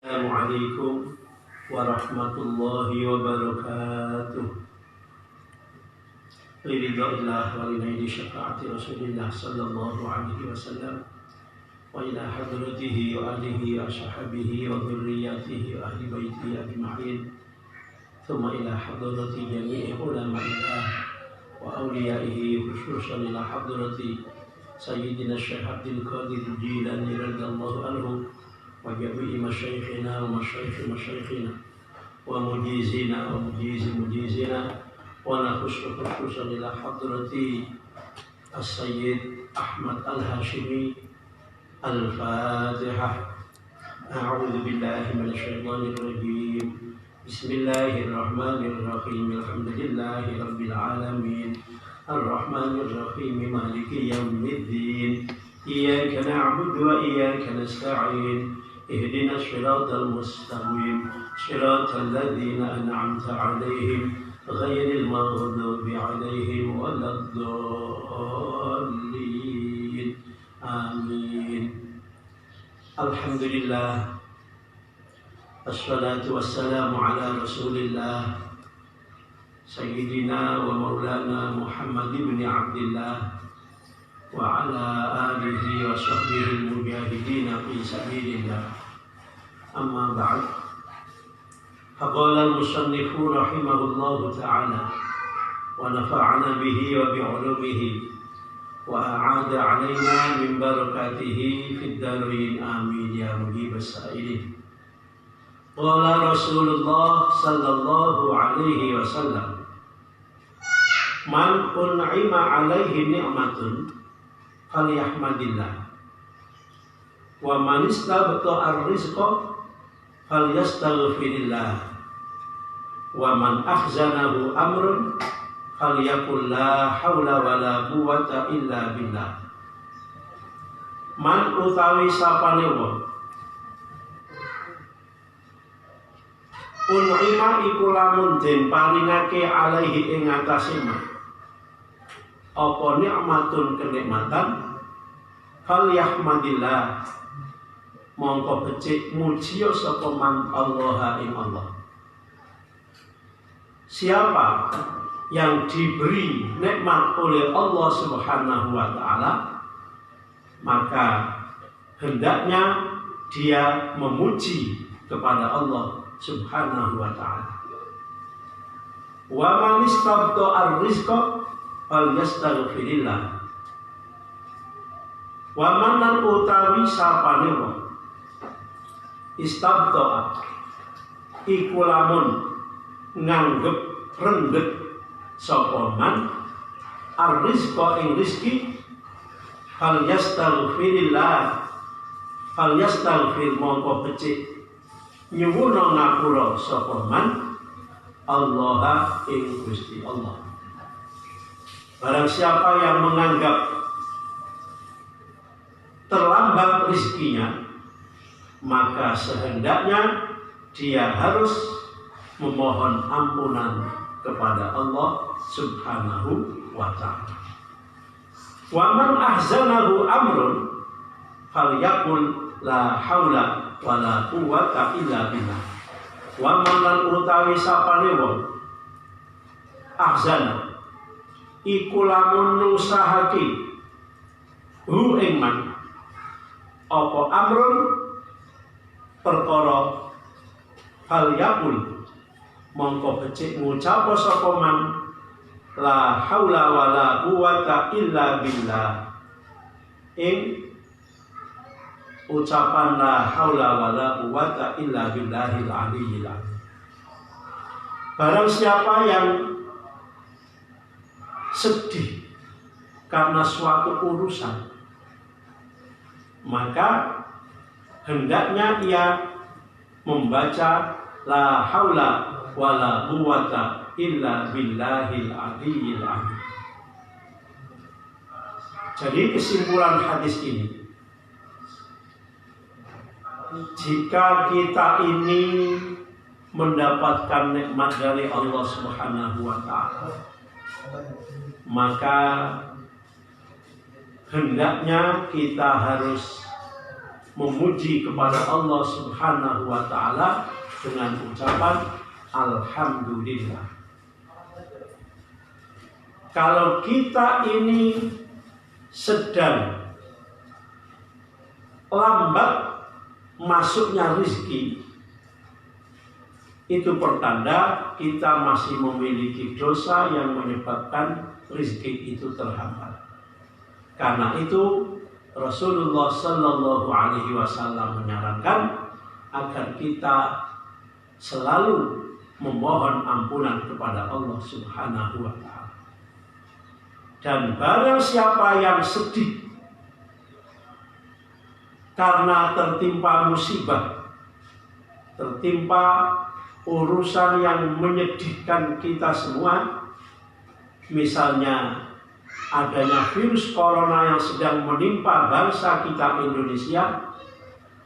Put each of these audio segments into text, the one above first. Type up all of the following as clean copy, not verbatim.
Assalamualaikum warahmatullahi wabarakatuh. Liridha'illah wa linaidi syafa'ati Rasulillah sallallahu alaihi wasallam wa ila hadratihi wa alihi wa sahbihi wa dhurriyyatihi wa ahli baitihi ajma'in. Thumma ila hadrati jami'i ulama'illah wa awliyaihi khususan ila hadrati Sayyidina Syekh Abdul Qadir Jilani radhiyallahu anhu wa jami'i masyayikhina wa masyayikhina wa mujizina wa mujizina wa nakhusu khususan ila hadrati As-Sayyid Ahmad Al-Hashimi. Al-Fatihah. A'udzu billahi minasy syaithanir rajim. Bismillahirrahmanirrahim. Alhamdulillahi rabbil alamin. Ar-Rahmanir Rahim. Maliki yaumiddin. Iyyaka na'budu wa iyyaka nasta'in. Ihdinas siratal mustaqim. Siratal ladzina an'amta 'alaihim ghairil maghdubi 'alaihim waladdallin. Amin. Alhamdulillah. Assalatu wassalamu ala Rasulillah Sayyidina wa Maulana Muhammad ibn Abdillah wa ala alihi wa sahbihi al-mujahidina fi sabilillah. Amma ba'd. Faqala al-musannifu rahimahullahu ta'ala wa nafa'ana bihi wa bi'ulumihi wa a'ada 'alaina min barakatihi fid darain amin ya mujibas sa'ilin. Qala Rasulullah sallallahu alaihi wasallam, man un'ima 'alaihi ni'matun falyahmadillah wa man istabta ar-rizqa falyastaghfirillah wa man akhzanahu amrun falyaqul la haula wala quwwata illa billah. Man utawi sapane wong un'ima iku lamun den paringake alaihi ing atase man apa nikmatun kenikmatan falyahmadillah mongko becik muji sapa man Allah ing Allah. Siapa yang diberi nikmat oleh Allah Subhanahu wa taala, maka hendaknya dia memuji kepada Allah Subhanahu wa ta'ala. Wa man istabta ar-rizqa falyastaghfirillah. Wa man lan utawi sapane wong istabta iku lamun nganggep rendhet sapa man ar-rizqa ing rizki falyastaghfirillah. Falyastaghfir mongko becik nyuwuna ngapura sapa man Allah ing Gusti Allah. Barang siapa yang menganggap terlambat rezekinya, maka sehendaknya dia harus memohon ampunan kepada Allah Subhanahu wa ta'ala. Wa man ahzanahu amrun falyaqul la haula wala quwwata illa billah. Wa man utawi sapane wong ahzan iku lamun nusahake hu ing man apa amrun perkara falyaqul mongko becik ngucap sapa man la haula wala quwwata illa billah. Ing ucapan la haula wala quwwata illa billahil aliyyil azim. Barang siapa yang sedih karena suatu urusan, maka hendaknya ia membaca la haula wala quwwata illa billahil aliyyil azim. Jadi kesimpulan hadis ini, jika kita ini mendapatkan nikmat dari Allah Subhanahu wa ta'ala, maka hendaknya kita harus memuji kepada Allah Subhanahu wa taala dengan ucapan alhamdulillah. Kalau kita ini sedang lambat masuknya rezeki, itu pertanda kita masih memiliki dosa yang menyebabkan rezeki itu terhambat. Karena itu Rasulullah Sallallahu Alaihi Wasallam menyarankan agar kita selalu memohon ampunan kepada Allah Subhanahu wa taala. Dan barang siapa yang sedih karena tertimpa musibah, tertimpa urusan yang menyedihkan kita semua, misalnya adanya virus corona yang sedang menimpa bangsa kita Indonesia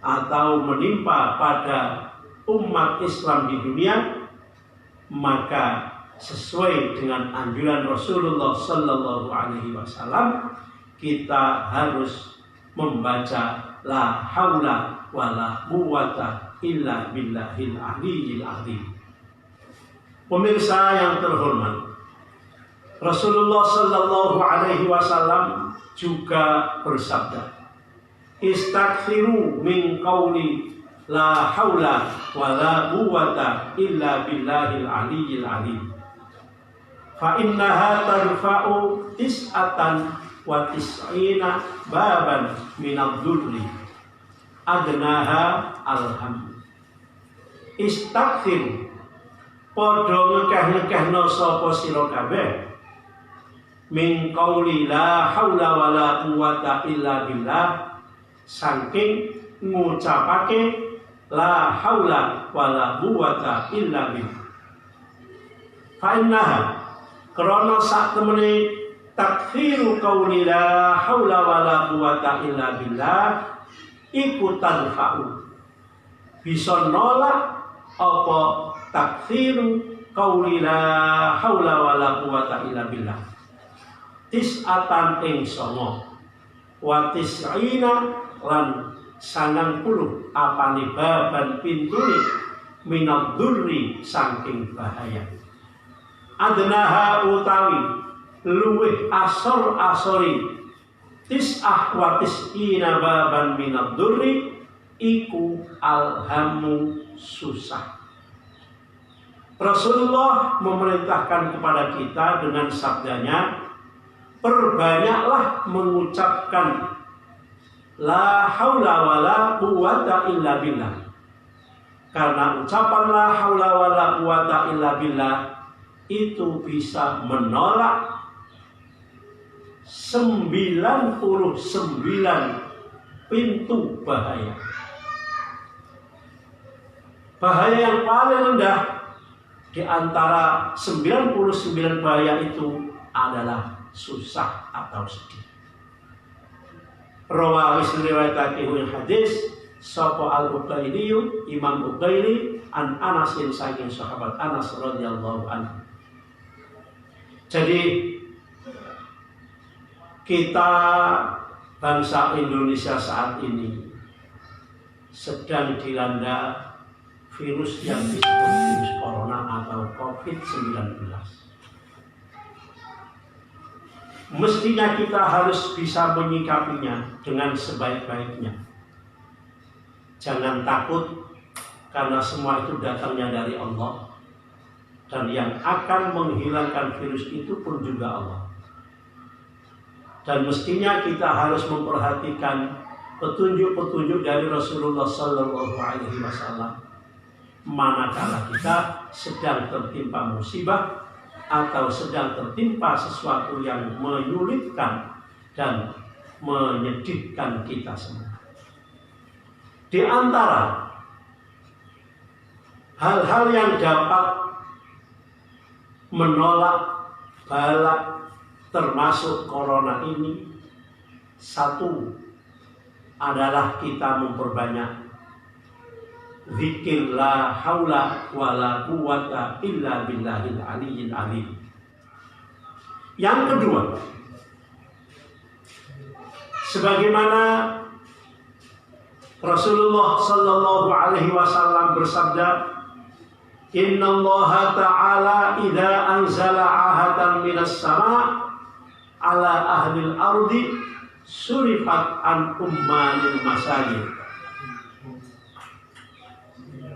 atau menimpa pada umat Islam di dunia, maka sesuai dengan anjuran Rasulullah Sallallahu Alaihi Wasallam, kita harus membaca la haula wala quwwata illa billahil aliyyil azim. Pemirsa yang terhormat, Rasulullah Sallallahu Alaihi Wasallam juga bersabda, istaghfiru min qauli la haula wala quwwata illa billahil aliyyil azim. Fa innaha tarfa'u tis'atan wa tis'ina baban minadh-dhurri adnaha alham. Istaghfir, padha ngekeh-ngekehna sapa sira kabeh min qauli la haula wala quwwata illa billah, saking ngucapake la haula wala quwwata illa billah. Fa innaha, krana sak temene takfiru qauli la haula wala quwwata illa billah iku tanfa'u, bisa nolak apa takfiru qauli la haula wala quwwata illa billah tis'atan ing songo wa tis'ina lan 90 apane baban pintune minadh-dhurri saking bahaya. Adnaha utawi luwih asor-asori tis'ah wa tis'ina baban minadh-dhurri iku alhamu susah. Rasulullah memerintahkan kepada kita dengan sabdanya, perbanyaklah mengucapkan la haula wala quwwata illa billah. Karena ucapan la haula wala quwwata illa billah itu bisa menolak 99 pintu bahaya. Bahaya yang paling rendah di antara 99 bahaya itu adalah susah atau sedih. Rawawis riwayatake hadis sapa al-Uqaili, Imam Uqaili an Anasin saking sahabat Anas radhiyallahu anhu. Jadi kita bangsa Indonesia saat ini sedang dilanda virus yang disebut virus corona atau COVID-19. Mestinya kita harus bisa menyikapinya dengan sebaik-baiknya. Jangan takut, karena semua itu datangnya dari Allah. Dan yang akan menghilangkan virus itu pun juga Allah. Dan mestinya kita harus memperhatikan petunjuk-petunjuk dari Rasulullah Sallallahu Alaihi Wasallam. Manakala kita sedang tertimpa musibah atau sedang tertimpa sesuatu yang menyulitkan dan menyedihkan kita semua. Di antara hal-hal yang dapat menolak bala termasuk corona ini, satu adalah kita memperbanyak zikir la haula wala quwwata illa billahil aliyyil azim. Yang kedua, sebagaimana Rasulullah sallallahu alaihi wasallam bersabda, "Innallaha ta'ala idza anzala 'ahatan minas sama' ala ahlil ardi surifat an ummanil masajid."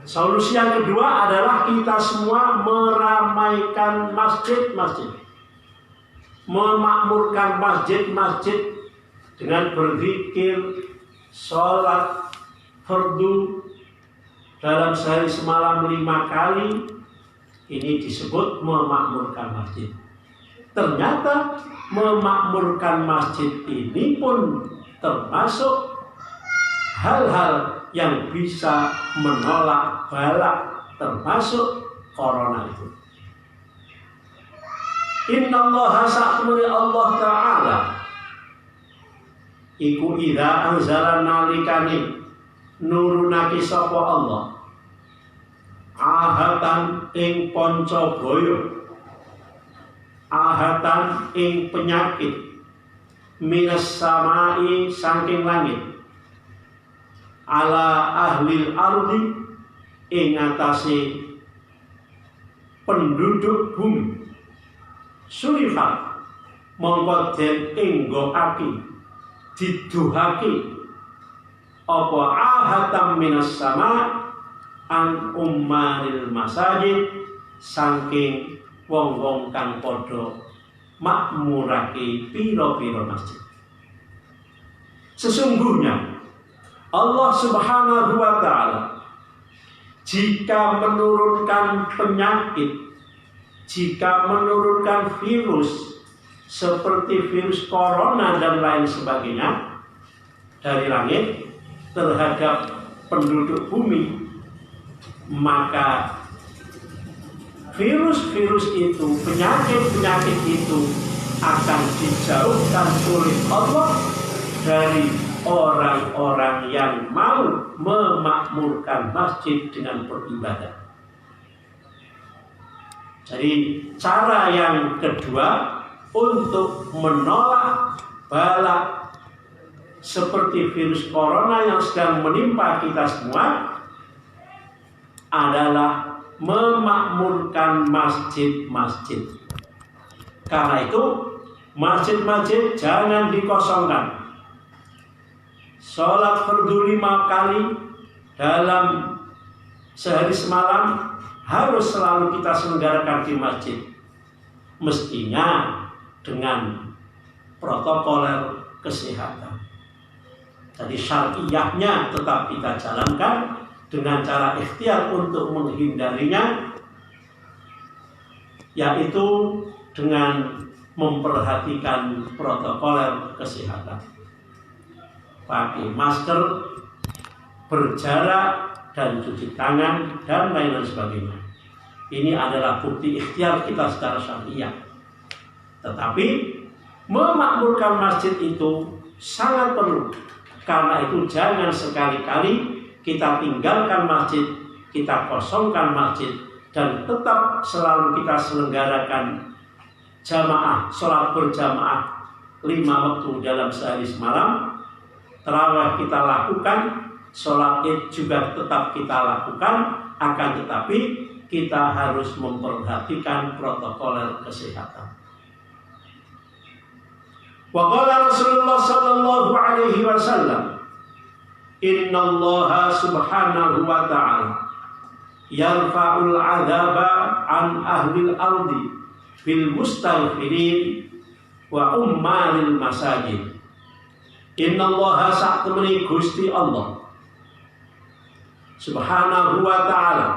Solusi yang kedua adalah kita semua meramaikan masjid-masjid, memakmurkan masjid-masjid dengan berzikir, sholat fardu dalam sehari semalam 5 kali. Ini disebut memakmurkan masjid. Ternyata memakmurkan masjid ini pun termasuk hal-hal yang bisa menolak bala, termasuk corona itu. Innallaha sa'amuni Allah Ta'ala iku idza anzala nalikani nurunaki sapa Allah ahatan ing panca baya, ahatan ing penyakit minas samai saking langit, ala ahlil ardi ing atase penduduk bumi, surifat mongko den enggokake diduhake apa ahatam minas sama an ummanil masajid saking wong-wong kang padha makmurake pira-pira masjid. Sesungguhnya Allah Subhanahu wa Ta'ala jika menurunkan penyakit, jika menurunkan virus seperti virus corona dan lain sebagainya dari langit terhadap penduduk bumi, maka virus-virus itu, penyakit-penyakit itu akan dijauhkan oleh Allah dari orang-orang yang mau memakmurkan masjid dengan beribadah. Jadi cara yang kedua untuk menolak bala seperti virus corona yang sedang menimpa kita semua adalah memakmurkan masjid-masjid. Karena itu masjid-masjid jangan dikosongkan. Sholat fardu 5 kali dalam sehari semalam harus selalu kita selenggarakan di masjid. Mestinya dengan protokol kesehatan. Jadi syariahnya tetap kita jalankan dengan cara ikhtiar untuk menghindarinya, yaitu dengan memperhatikan protokol kesehatan. Pakai masker, berjarak, dan cuci tangan, dan lain sebagainya. Ini adalah bukti ikhtiar kita secara syariah. Tetapi memakmurkan masjid itu sangat perlu. Karena itu jangan sekali-kali kita tinggalkan masjid, kita kosongkan masjid, dan tetap selalu kita selenggarakan jamaah, sholat berjamaah 5 waktu dalam sehari semalam. Tarawih kita lakukan, sholat id juga tetap kita lakukan, akan tetapi kita harus memperhatikan protokol kesehatan. Wa qala Rasulullah sallallahu alaihi wasallam, innallaha subhanahu wa ta'ala yarfa'ul 'adzaba an ahlil ardi bil mustaghfirin wa ummalil masajid. Innallaha sa'temeni Gusti Allah Subhanahu wa ta'ala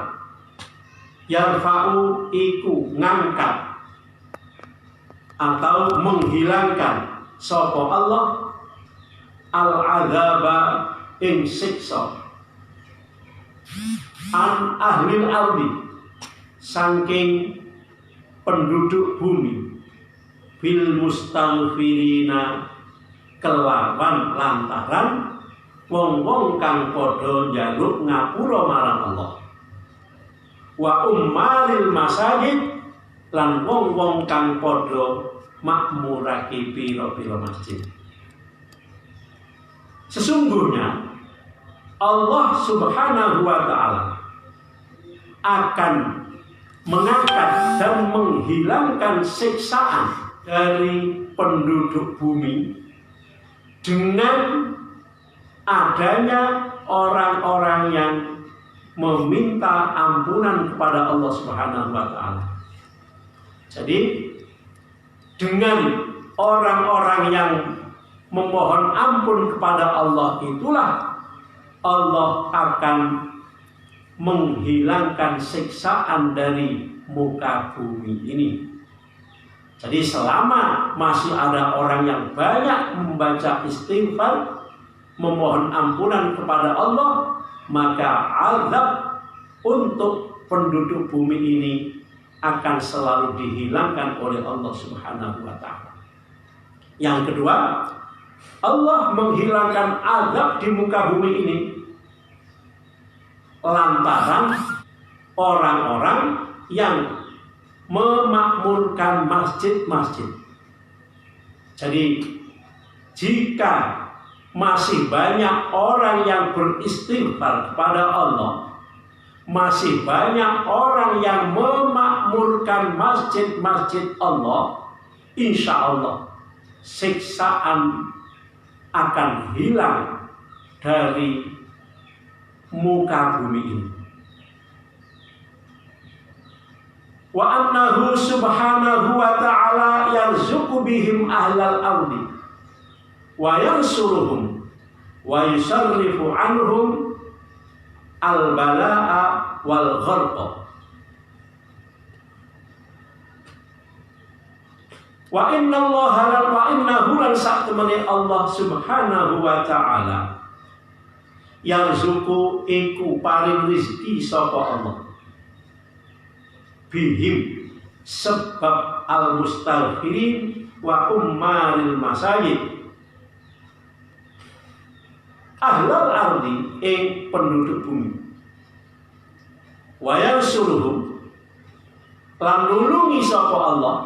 yarfa'u iku ngangkat atau menghilangkan sapa Allah al-'adzaba ing siksa an ahlil ardi saking penduduk bumi bil mustaghfirina kelawan lantaran wong-wong kang padha njaluk ngapura marang Allah, wa ummalil masajid lan wong-wong kang padha makmurake pira-pira masjid. Sesungguhnya Allah Subhanahu wa ta'ala akan mengangkat dan menghilangkan siksaan dari penduduk bumi dengan adanya orang-orang yang meminta ampunan kepada Allah Subhanahu wa ta'ala. Jadi dengan orang-orang yang memohon ampun kepada Allah itulah Allah akan menghilangkan siksaan dari muka bumi ini. Jadi selama masih ada orang yang banyak membaca istighfar, memohon ampunan kepada Allah, maka azab untuk penduduk bumi ini akan selalu dihilangkan oleh Allah Subhanahu wa ta'ala. Yang kedua, Allah menghilangkan azab di muka bumi ini lantaran orang-orang yang memakmurkan masjid-masjid. Jadi jika masih banyak orang yang beristighfar kepada Allah, masih banyak orang yang memakmurkan masjid-masjid Allah, insya Allah siksaan akan hilang dari muka bumi ini. Wa annahu subhanahu wa ta'ala yarzuqu bihim ahlal ardi wa yansuruhum wa yusarrifu anhum al-bala'a wal gharqa. Wa innahu lan saktemene Allah Subhanahu wa ta'ala yarzuqu iku paring rezeki sapa Allah bihim sebab al-mustaghfirin wa ummaril masajid ahlal ardi ing penduduk bumi wa yansuruhum lan nulungi sapa Allah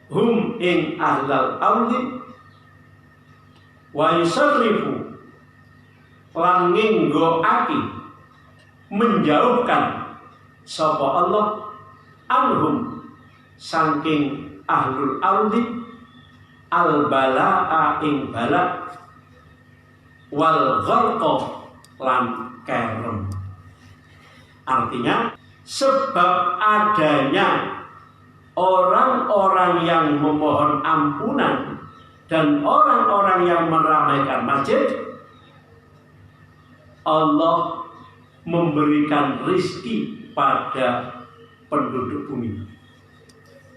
hum ing ahlal ardi wa yusarrifu lan nginggoaki menjauhkan sapa Allah anhum saking ahlul ardi al balaa ing bala wal gharqa lan kerem. Artinya sebab adanya orang-orang yang memohon ampunan dan orang-orang yang meramaikan masjid, Allah memberikan rizki pada penduduk bumi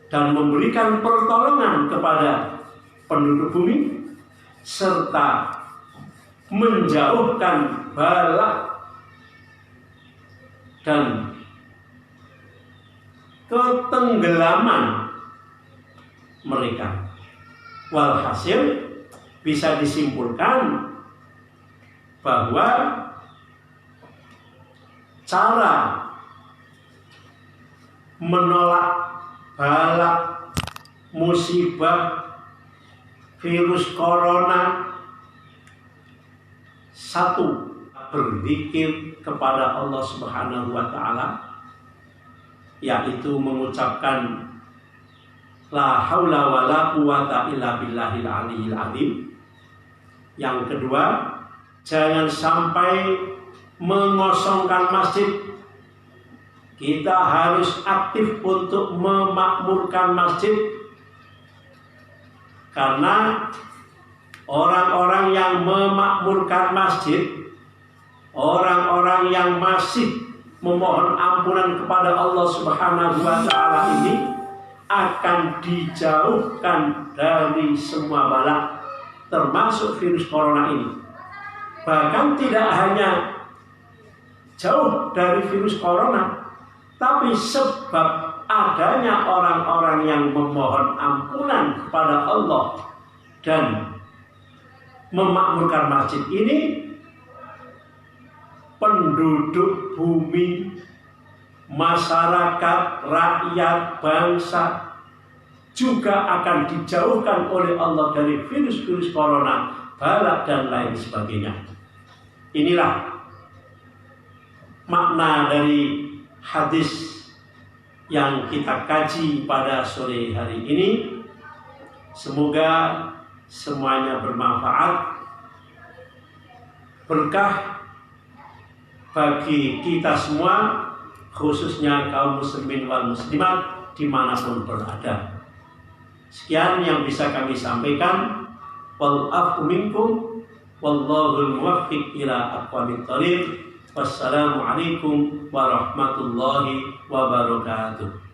dan memberikan pertolongan kepada penduduk bumi serta menjauhkan bala dan ketenggelaman mereka. Walhasil bisa disimpulkan bahwa cara menolak bala, musibah, virus corona, satu, berzikir kepada Allah Subhanahu wa ta'ala, yaitu mengucapkan la haula wa la quwata illa billahil aliyil azim. Yang kedua, jangan sampai mengosongkan masjid. Kita harus aktif untuk memakmurkan masjid, karena orang-orang yang memakmurkan masjid, orang-orang yang masih memohon ampunan kepada Allah Subhanahu wa ta'ala ini akan dijauhkan dari semua bala, termasuk virus corona ini. Bahkan tidak hanya jauh dari virus corona, tapi sebab adanya orang-orang yang memohon ampunan kepada Allah dan memakmurkan masjid ini, penduduk bumi, masyarakat, rakyat, bangsa juga akan dijauhkan oleh Allah dari virus-virus corona, balak dan lain sebagainya. Inilah makna dari hadis yang kita kaji pada sore hari ini. Semoga semuanya bermanfaat, berkah bagi kita semua, khususnya kaum muslimin wal muslimat dimanapun berada. Sekian yang bisa kami sampaikan. Wal afu minkum wallahul muwaffiq ila aqwamit thoriq. Wassalamualaikum warahmatullahi wabarakatuh.